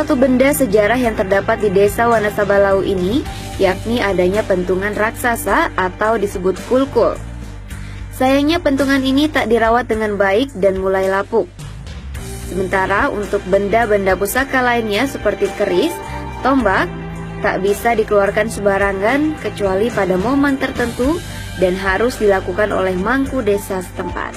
satu benda sejarah yang terdapat di desa Wonosabalau ini, yakni adanya pentungan raksasa atau disebut kulkul. Sayangnya pentungan ini tak dirawat dengan baik dan mulai lapuk. Sementara untuk benda-benda pusaka lainnya seperti keris, tombak, tak bisa dikeluarkan sembarangan kecuali pada momen tertentu dan harus dilakukan oleh mangku desa setempat.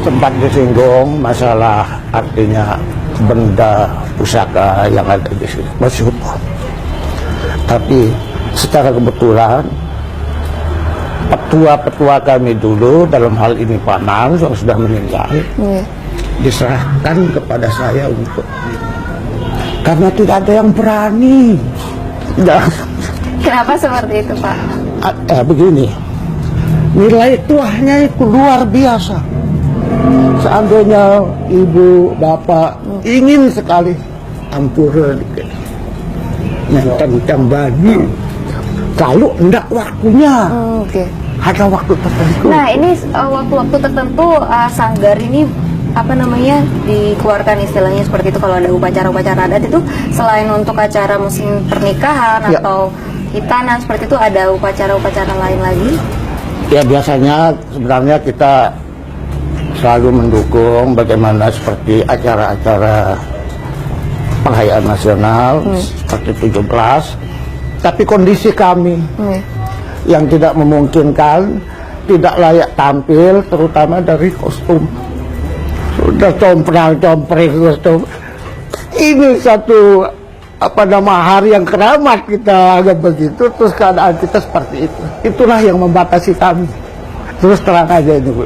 Sempat disinggung masalah artinya benda pusaka yang ada di sini masyhur. Tapi secara kebetulan petua-petua kami dulu, dalam hal ini Pak Nang yang sudah meninggal, diserahkan kepada saya untuk, karena tidak ada yang berani. Kenapa seperti itu, Pak? Begini, nilai tuahnya itu luar biasa. Seandainya ibu bapak ingin sekali ampura dikit, tentang bani, kalau enggak waktunya, ada waktu tertentu. Nah, ini waktu-waktu tertentu sanggar ini dikeluarkan istilahnya seperti itu kalau ada upacara-upacara adat itu, selain untuk acara musim pernikahan atau hitanan seperti itu, ada upacara-upacara lain lagi? Ya, biasanya sebenarnya kita selalu mendukung bagaimana seperti acara-acara perayaan nasional seperti 17, tapi kondisi kami yang tidak memungkinkan, tidak layak tampil, terutama dari kostum. Sudah comprang-compreng kostum. Ini satu hari yang keramat kita anggap begitu, terus keadaan kita seperti itu. Itulah yang membatasi kami. Terus terang aja ini, Bu.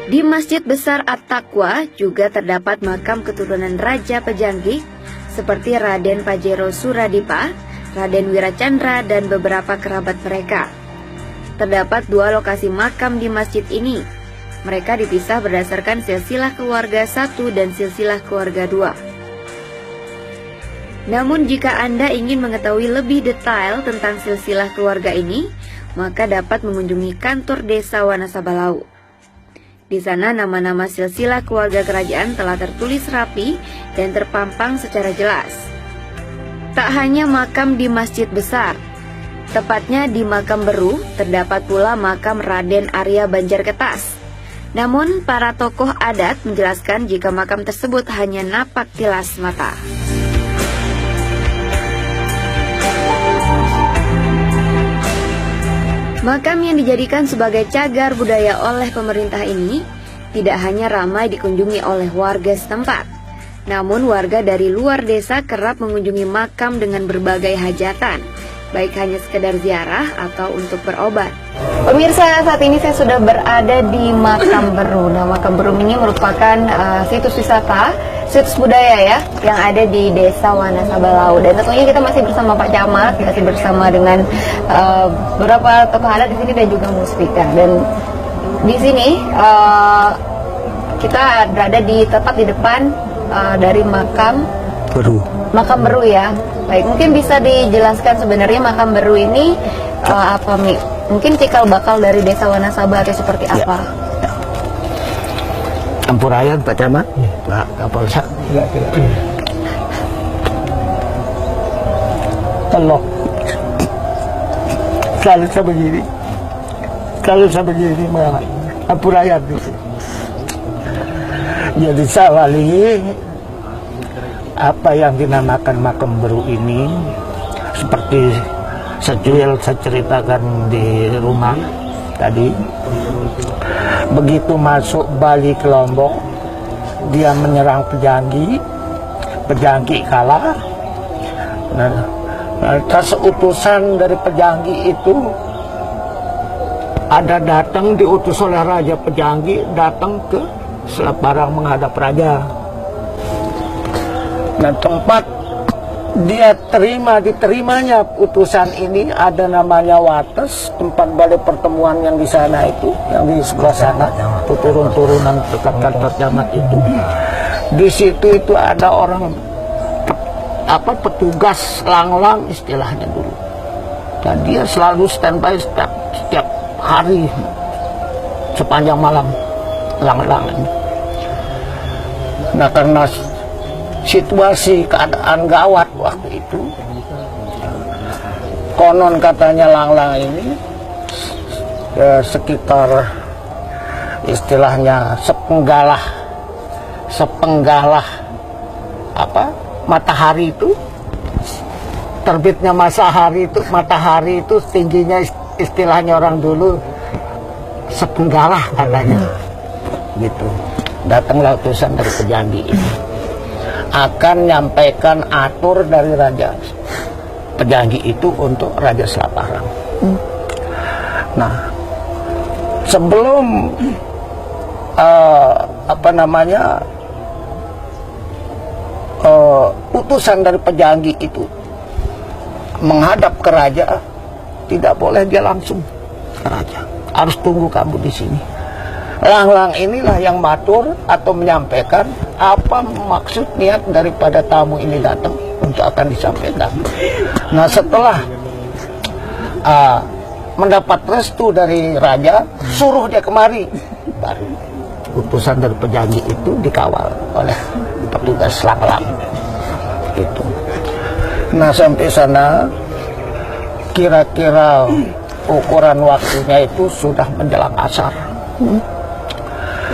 Di Masjid Besar At-Taqwa juga terdapat makam keturunan Raja Pejanggih seperti Raden Pajero Suradipa, Raden Wiracandra, dan beberapa kerabat mereka. Terdapat 2 lokasi makam di masjid ini. Mereka dipisah berdasarkan silsilah keluarga 1 dan silsilah keluarga 2. Namun jika Anda ingin mengetahui lebih detail tentang silsilah keluarga ini, maka dapat mengunjungi kantor desa Wonosabalau. Di sana nama-nama silsilah keluarga kerajaan telah tertulis rapi dan terpampang secara jelas. Tak hanya makam di Masjid Besar, tepatnya di Makam Beru terdapat pula makam Raden Arya Banjarketas. Namun para tokoh adat menjelaskan jika makam tersebut hanya napak tilas mata. Makam yang dijadikan sebagai cagar budaya oleh pemerintah ini tidak hanya ramai dikunjungi oleh warga setempat, namun warga dari luar desa kerap mengunjungi makam dengan berbagai hajatan, baik hanya sekedar ziarah atau untuk berobat. Pemirsa, saat ini saya sudah berada di Makam Beru. Nah, Makam Beru ini merupakan situs wisata, situs budaya ya, yang ada di desa Wonosabalau. Dan tentunya kita masih bersama Pak Camat, masih bersama dengan beberapa tokoh adat di sini dan juga muspika. Dan di sini kita berada tepat di depan dari Makam Beru. Makam Beru ya. Baik, mungkin bisa dijelaskan sebenarnya Makam Beru ini apa, Mi? Mungkin cikal bakal dari desa Wonosaba atau seperti apa? Ya. Ampurayan Pak Camat, Pak Kapolsek. Tolong. Kalau saya begini, Ampurayan itu. Jadi Sawali, apa yang dinamakan Makam Beru ini, seperti secuil saya ceritakan di rumah tadi, begitu masuk Bali ke Lombok, dia menyerang Pejanggi kalah. Nah, atas utusan dari Pejanggi itu ada datang, diutus oleh Raja Pejanggi datang ke Selat Barang menghadap raja. Nah, tempat dia diterimanya utusan ini ada namanya Wates, tempat balai pertemuan yang di sana itu, yang di sebelah sana, itu turun-turunan dekat kantor camat itu. Di situ itu ada orang petugas lang-lang istilahnya dulu. Dan dia selalu standby setiap hari sepanjang malam lang-lang ini. Nah, karena situasi keadaan gawat waktu itu, konon katanya lang-lang ini sekitar istilahnya sepenggalah matahari itu, terbitnya matahari itu tingginya istilahnya orang dulu sepenggalah katanya gitu. Datanglah utusan dari Pejanggi ini akan nyampaikan atur dari Raja Pejanggi itu untuk Raja Selaparang. Nah, sebelum utusan dari Pejanggi itu menghadap ke raja, tidak boleh dia langsung ke raja, harus tunggu kamu di sini. Lang-lang inilah yang matur atau menyampaikan apa maksud niat daripada tamu ini datang untuk akan disampaikan. Nah, setelah mendapat restu dari raja, suruh dia kemari, baru utusan dari Pejanggi itu dikawal oleh petugas lang-lang itu. Nah, sampai sana kira-kira ukuran waktunya itu sudah menjelang asar.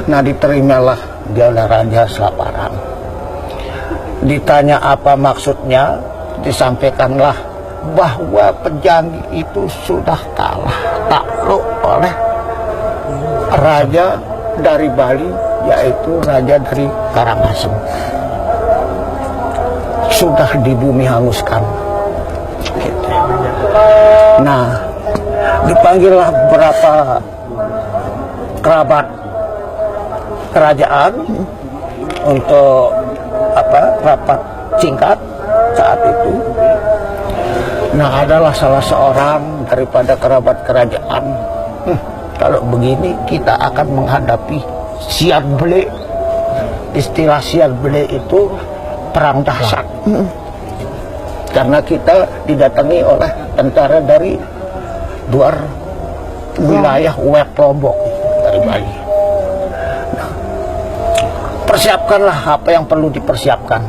Nah, diterimalah dia oleh Raja Selaparang. Ditanya apa maksudnya, disampaikanlah bahwa Pejanggi itu sudah kalah takluk oleh raja dari Bali, yaitu raja dari Karangasem. Sudah di bumi hanguskan. Gitu. Nah, dipanggillah beberapa kerabat kerajaan untuk rapat singkat saat itu. Nah, adalah salah seorang daripada kerabat kerajaan. Kalau begini kita akan menghadapi siat bele. Istilah siat bele itu perang dahsyat. Karena kita didatangi oleh tentara dari luar wilayah Wet Lombok dari Bali. Nah, persiapkanlah apa yang perlu dipersiapkan.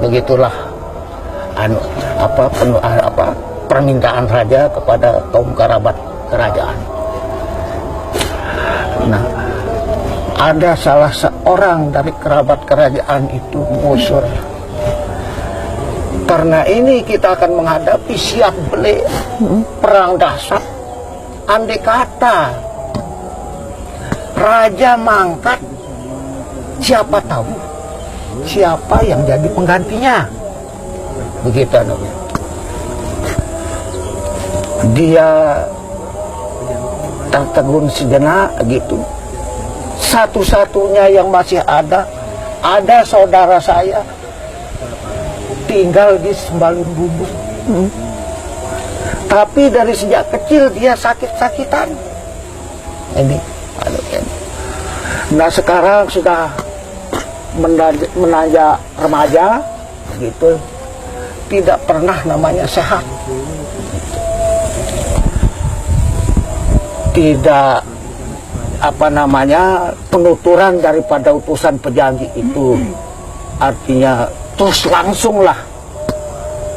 Begitulah permintaan raja kepada kaum kerabat kerajaan. Nah, ada salah seorang dari kerabat kerajaan itu mengusul, karena ini kita akan menghadapi siap beli perang dahsyat. Andai kata raja mangkat, siapa tahu siapa yang jadi penggantinya. Begitu namanya. Dia tertegun sejenak gitu. Satu-satunya yang masih ada saudara saya tinggal di Sembalun Bumbung. Tapi dari sejak kecil dia sakit-sakitan. Ini. Nah, sekarang sudah menanjak remaja gitu. Tidak pernah namanya sehat. Tidak penuturan daripada utusan Pejanggi itu, artinya terus langsunglah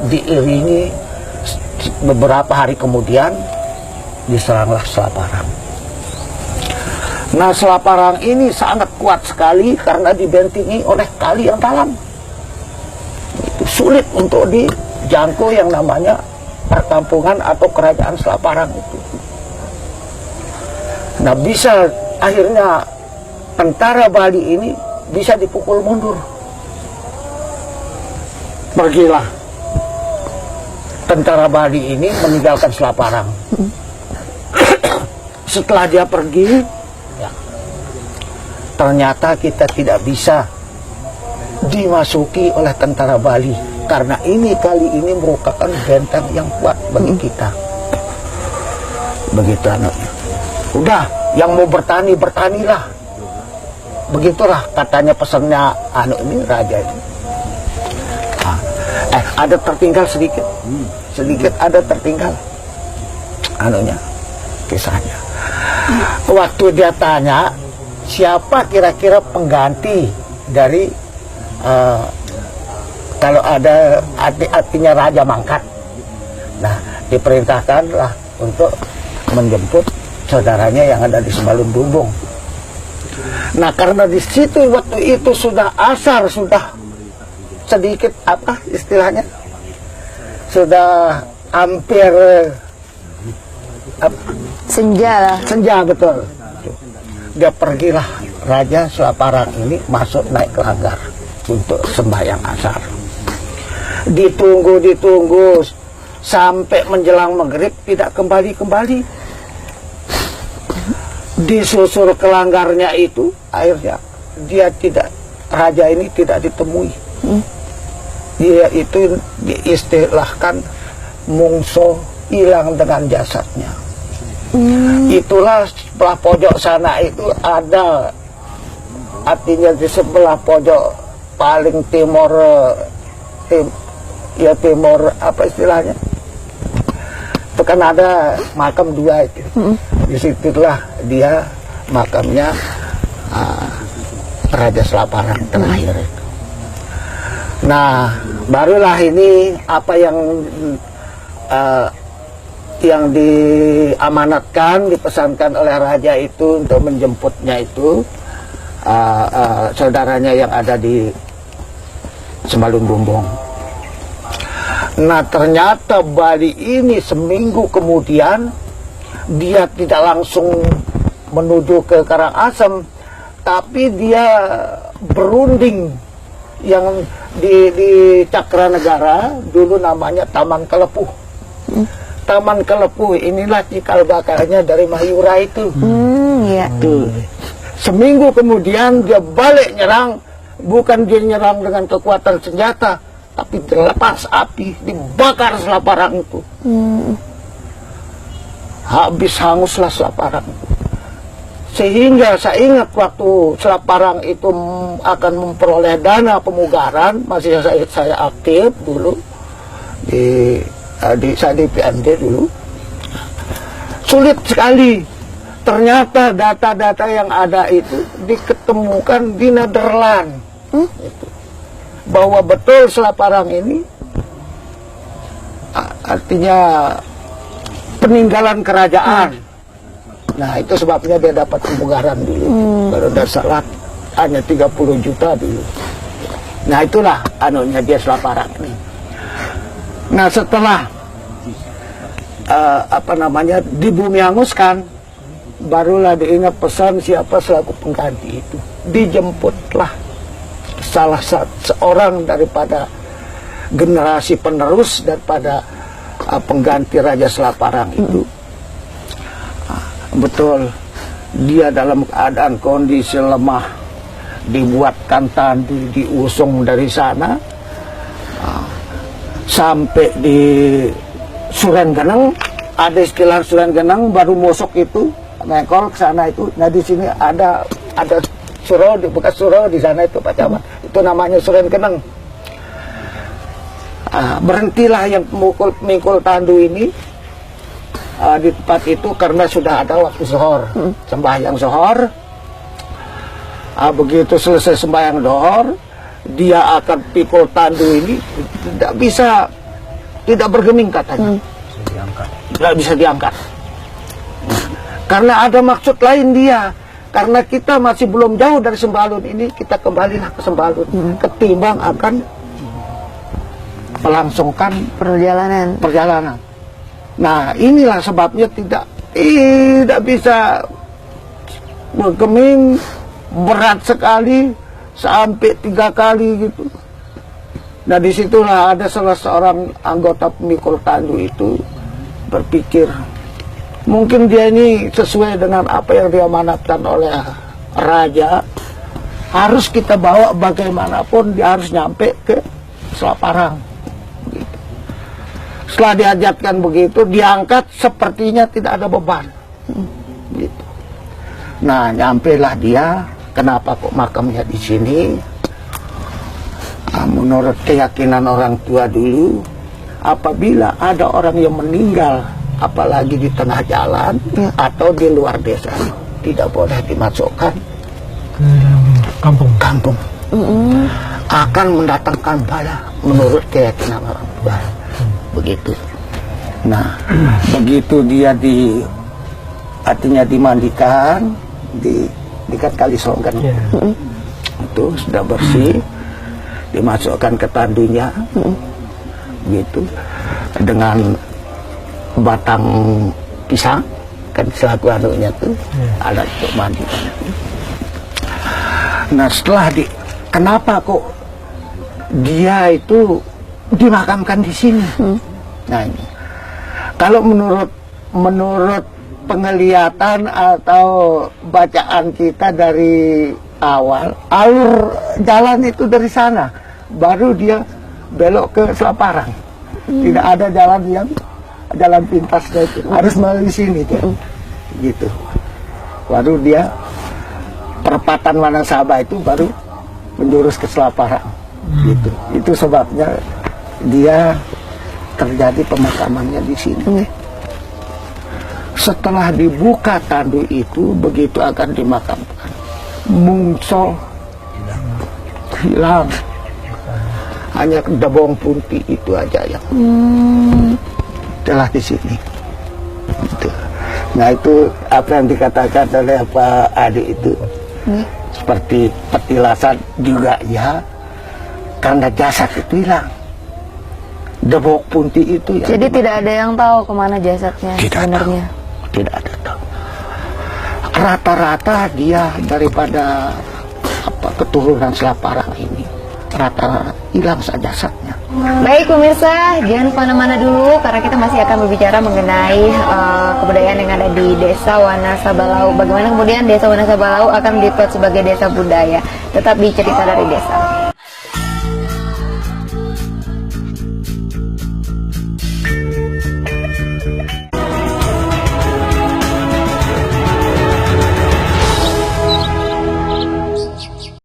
diiringi. Beberapa hari kemudian diseranglah Selaparang. Nah, Selaparang ini sangat kuat sekali karena dibentengi oleh kali yang dalam. Itu sulit untuk dijangkau yang namanya perkampungan atau kerajaan Selaparang itu. Nah, bisa akhirnya tentara Bali ini bisa dipukul mundur. Pergilah tentara Bali ini meninggalkan Selaparang. Setelah dia pergi, ya, ternyata kita tidak bisa dimasuki oleh tentara Bali karena kali ini merupakan benteng yang kuat bagi kita. Begitu anaknya. Udah, yang mau bertani, bertanilah. Begitulah katanya pesannya ini raja ini. ada tertinggal sedikit, ada tertinggal anunya, kisahnya. Waktu dia tanya siapa kira-kira pengganti dari kalau ada artinya Raja Mangkat, nah diperintahkanlah untuk menjemput saudaranya yang ada di Sembalun Bumbung. Nah karena di situ waktu itu sudah asar, sudah sedikit apa istilahnya, sudah hampir senja. Betul. Dia pergilah Raja Selaparang ini masuk naik ke langgar untuk sembahyang asar. Ditunggu sampai menjelang maghrib tidak kembali. Disusur ke langgarnya itu, akhirnya Raja ini tidak ditemui. Dia itu diistilahkan mungso, hilang dengan jasadnya. Itulah sebelah pojok sana itu ada, artinya di sebelah pojok paling timur, timur apa istilahnya, itu kan ada makam dua itu. Disitulah dia makamnya Raja Selaparang terakhir itu. Nah barulah ini apa yang diamanatkan, dipesankan oleh raja itu untuk menjemputnya itu saudaranya yang ada di Sembalun Bumbung. Nah ternyata Bali ini seminggu kemudian dia tidak langsung menuju ke Karangasem, tapi dia berunding yang di Cakranegara, dulu namanya Taman Kelepuh. Taman Kelepuh inilah cikal bakalnya dari Mayura itu. Iya. Tuh. Seminggu kemudian dia balik nyerang, bukan dia nyerang dengan kekuatan senjata, tapi dilepas api, dibakar Selaparang itu. Habis hanguslah Selaparang. Sehingga saya ingat waktu Selaparang itu akan memperoleh dana pemugaran, masih saya aktif dulu saya di PMD dulu, sulit sekali. Ternyata data-data yang ada itu diketemukan di Nederland, bahwa betul Selaparang ini artinya peninggalan kerajaan. Nah itu sebabnya dia dapat pemugaran dulu. Baru salat hanya 30 juta dulu. Nah itulah anunya dia Selaparang ini. Nah setelah di Bumi Hanguskan, barulah diingat pesan siapa selaku pengganti itu. Dijemputlah salah seorang daripada generasi penerus daripada pengganti Raja Selaparang itu. Betul, dia dalam keadaan kondisi lemah, dibuatkan tandu, diusung dari sana sampai di Surengeneng. Ada istilah Surengeneng, baru mosok itu ngekol ke sana itu. Nah di sini ada surau, bekas surau di sana itu Pak Camat, itu namanya Surengeneng. Berhentilah yang mikul tandu ini di tempat itu karena sudah ada waktu zuhur, sembahyang zuhur. Begitu selesai sembahyang zuhur, dia akan pikul tandu ini, tidak bergeming katanya, tidak bisa diangkat. Karena ada maksud lain dia, karena kita masih belum jauh dari Sembalun ini, kita kembalilah ke Sembalun, ketimbang akan melangsungkan perjalanan. Nah inilah sebabnya tidak bisa bergeming, berat sekali sampai 3 kali gitu. Nah disitulah ada salah seorang anggota pemikul tandu itu berpikir, mungkin dia ini sesuai dengan apa yang diamanatkan oleh raja, harus kita bawa bagaimanapun, dia harus nyampe ke Selaparang. Gitu. Setelah diajatkan begitu, diangkat sepertinya tidak ada beban. Gitu. Nah nyampelah dia, kenapa kok makamnya di sini? Menurut keyakinan orang tua dulu, apabila ada orang yang meninggal, apalagi di tengah jalan atau di luar desa, tidak boleh dimasukkan kampung. Akan mendatangkan bala menurut keyakinan orang tua. Begitu. Nah, begitu dia artinya dimandikan, dikat kali songgan. Itu sudah bersih, dimasukkan ke tandunya, gitu, dengan batang pisang, kan selaku anunya tuh, alat untuk mandi. Nah, setelah kenapa kok dia itu dimakamkan di sini? Nah, ini kalau menurut penglihatan atau bacaan kita dari awal, alur jalan itu dari sana, baru dia belok ke Selaparang. Tidak ada jalan pintasnya itu, harus melalui sini dia. Gitu. Baru dia perempatan Wanasaba itu baru menjurus ke Selaparang. Gitu. Itu sebabnya dia terjadi pemakamannya di sini. Setelah dibuka tandu itu, begitu akan dimakamkan, mungso hilang, hanya debong punti itu aja yang telah di sini. Gitu. Nah, itu apa yang dikatakan oleh Pak Adi itu, seperti petilasan juga ya, karena jasad itu hilang, debong punti itu ya. Jadi tidak ada yang tahu kemana jasadnya sebenarnya. Tidak ada tahu. Rata-rata dia daripada keturunan Selaparang ini, rata-rata hilang saja jasadnya. Baik pemirsa, jangan kemana-mana dulu karena kita masih akan berbicara mengenai kebudayaan yang ada di Desa Wanasabalau. Bagaimana kemudian Desa Wanasabalau akan dibuat sebagai desa budaya. Tetap di Cerita dari Desa.